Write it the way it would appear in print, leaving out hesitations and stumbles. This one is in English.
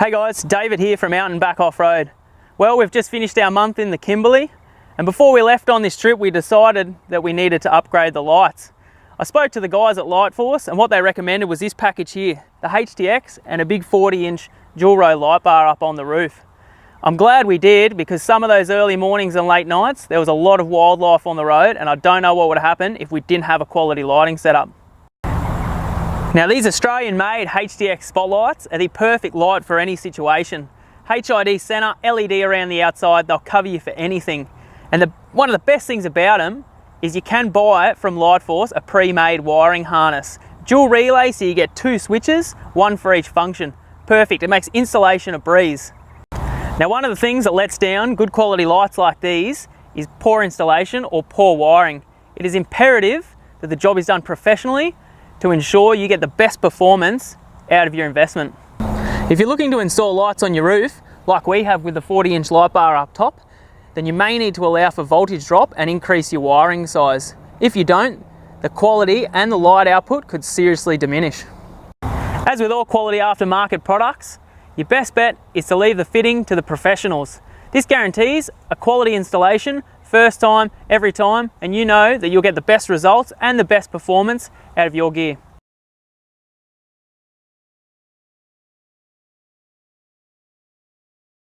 Hey guys, David here from Out&BACK Off-Road. Well, we've just finished our month in the Kimberley, and before we left on this trip we decided that we needed to upgrade the lights. I spoke to the guys at Lightforce and what they recommended was this package here, the HTX and a big 40-inch dual row light bar up on the roof. I'm glad we did, because some of those early mornings and late nights there was a lot of wildlife on the road, and I don't know what would happen if we didn't have a quality lighting setup. Now, these Australian-made HTX spotlights are the perfect light for any situation. HID centre, LED around the outside, they'll cover you for anything. And one of the best things about them is you can buy it from Lightforce, a pre-made wiring harness. Dual relay, so you get 2 switches, 1 for each function. Perfect, it makes installation a breeze. Now, one of the things that lets down good quality lights like these is poor installation or poor wiring. It is imperative that the job is done professionally to ensure you get the best performance out of your investment. If you're looking to install lights on your roof, like we have with the 40-inch light bar up top, then you may need to allow for voltage drop and increase your wiring size. If you don't, the quality and the light output could seriously diminish. As with all quality aftermarket products, your best bet is to leave the fitting to the professionals. This guarantees a quality installation, first time, every time, and you know that you'll get the best results and the best performance out of your gear.